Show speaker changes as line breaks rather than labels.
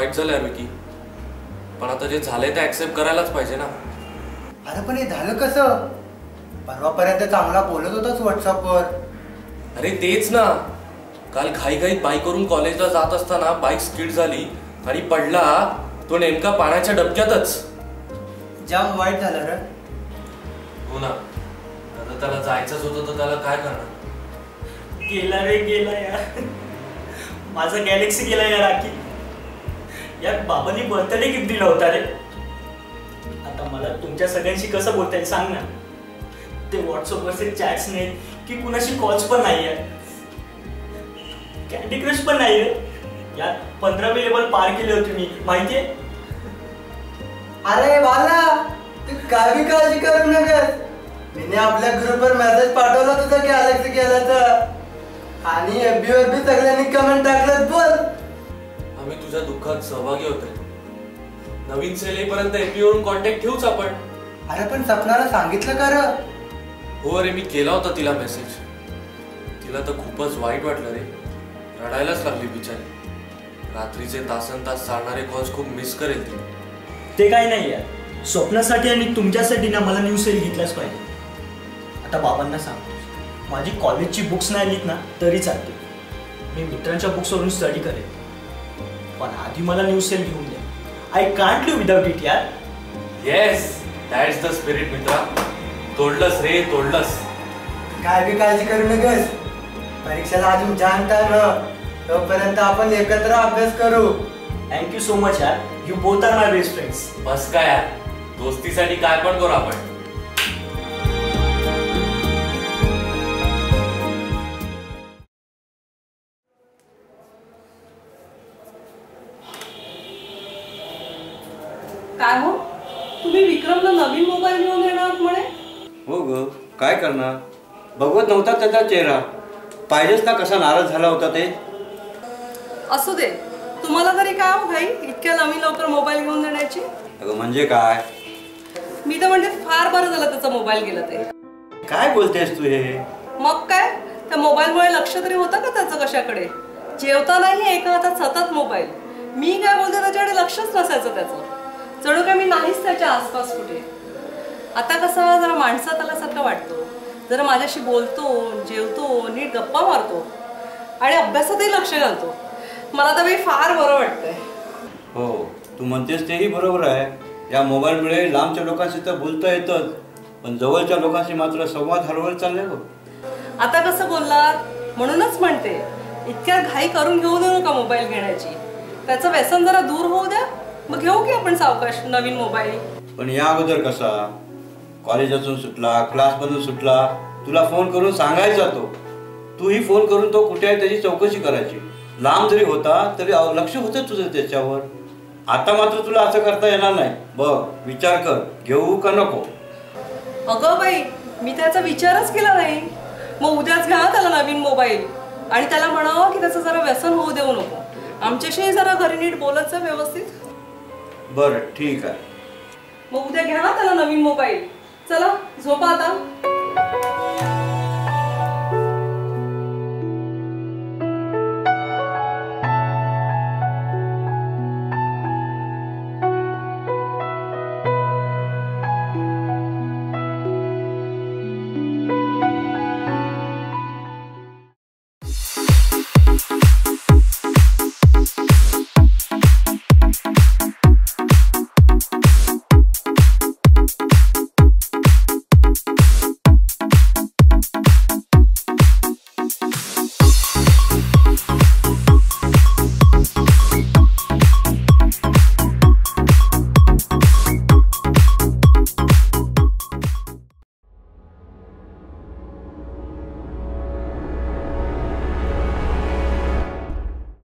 वाईट झालं यार विकी, पण आता जे झालंय ते ऍक्सेप्ट करायलाच पाहिजे ना.
अरे पण हे झालं कसं? परवापर्यंत चांगला बोलत होताच व्हॉट्सअपवर.
अरे तेच ना, काल घाईघाईत बाईकवरून कॉलेजला जात असताना बाईक स्किड झाली आणि पडला तो नेमका पाण्याच्या डबक्यातच.
जाम वाईट झालं रे.
हो ना, आता त्याला जायचंच होतं तर त्याला काय करणार.
गेला रे गेला यार, माझा गॅलेक्सी गेला यार. राखी यार, बाबांनी बर्थडे गिफ्ट दिला होता रे. आता मला तुमच्या सगळ्यांशी कसं बोलता येईल सांग ना. ते व्हॉट्सअपवरचे चॅट्स नाहीत की कुणाशी कॉल्स पण नाही आहेत, कॅन्डी क्रश पण नाही रे यार. 15 लेवल पार केले होते मी, माहितीये.
अरे बाला, तू काही काळजी करू नकोस. मी आपल्या ग्रुपवर मेसेज पाठवला तुझा गॅलेक्सी गेल्याचा, आणि FB वर बी सगळ्यांनी कमेंट टाकलं. बोल,
आम्ही तुझ्या दुःखात सहभागी होतोय. नवीन सेल येईपर्यंत FB वरून कॉन्टॅक्ट ठेवूच आपण.
अरे पण सपनाला सांगितलं का रे?
हो अरे, मी केला होता तिला मेसेज. तिला तर खूपच वाईट वाटलं रे, रडायलाच लागली बिचारी. रात्रीचे तासन तास चालणारे कॉल्स खूप मिस करेल ती.
ते काय नाही यार, स्वप्नासाठी आणि तुमच्यासाठी ना मला न्यू सेल घेतलाच पाहिजे. आता बाबांना सांगतो, माझी कॉलेजची बुक्स नाही लिहित ना तरी चालते, मी मित्रांच्या बुक्सवरून स्टडी करेन, पण आधी मला न्यू सेल घेऊन द्या. I can't live without it यार.
येस, दॅट्स द स्पिरिट मित्रा. तोडलंस रे, तोडलंस.
काय बी काळजी करू नकोस. परीक्षेला अजून छान टाइम आहे, तोपर्यंत आपण एकत्र अभ्यास करू.
थँक्यू सो मच यार, you both are my best friends.
बस काय यार, दोस्तीसाठी काय पण करू आपण.
काय हो, तुम्ही विक्रमला नवीन मोबाईल घेऊन देणार म्हणे?
हो ग, काय करणार, बघवत नव्हता त्याचा चेहरा. पाहिजेच ना कसा नाराज झाला होता ते.
असू दे, तुम्हाला तरी काय हो भाई इतक्या नवीन लवकर मोबाईल घेऊन देण्याची.
अगं म्हणजे काय,
मी तर म्हणते फार बरं झालं त्याचा मोबाईल गेला ते.
काय बोलतेस तू हे?
मग काय, त्या मोबाईलमुळे लक्ष तरी होतं का त्याचं कशाकडे. जेवतानाही एका हातात सतत मोबाईल. मी काय बोलते त्याच्याकडे लक्षच नसायचं त्याचं, जणू काय मी नाहीच त्याच्या आसपास कुठे. आता कसं जरा माणसात आल्यासारखं वाटतो, जरा माझ्याशी बोलतो, जेवतो, नीट गप्पा मारतो आणि अभ्यासातही लक्ष घालतो. मला तर फार बरं वाटतंय.
हो, तू म्हणतेस तेही बरोबर आहे. या मोबाईलमुळे लांबच्या लोकांशी तर बोलता येतच, पण जवळच्या लोकांशी मात्र संवाद हरवत चालले हो.
आता कसं बोललात, म्हणूनच म्हणते इतक्या घाई करून घेऊ देऊ नका मोबाईल घेण्याची. त्याचं व्यसन जरा दूर होऊ द्या, मग घेऊ की आपण सावकाश नवीन मोबाईल.
पण या अगोदर कसा, कॉलेजातून सुटला, क्लासमधून सुटला, तुला फोन करून सांगायचा तो. तूही फोन करून तो कुठे आहे त्याची चौकशी करायची. लांब जरी होता तरी लक्ष होतं तुझं त्याच्यावर. आता मात्र तुला असं करता येणार नाही. बघ, विचार कर, घेऊ का नको.
अगं बाई, मी त्याचा विचारच केला नाही. मग उद्याच घ्या त्याला नवीन मोबाईल आणि त्याला म्हणावं की त्याचं जरा व्यसन होऊ देऊ नको. आमच्याशी जरा घरी नीट बोलत जा व्यवस्थित.
बरं ठीक आहे,
मग उद्या घ्या त्याला नवीन मोबाईल. चला झोपा आता.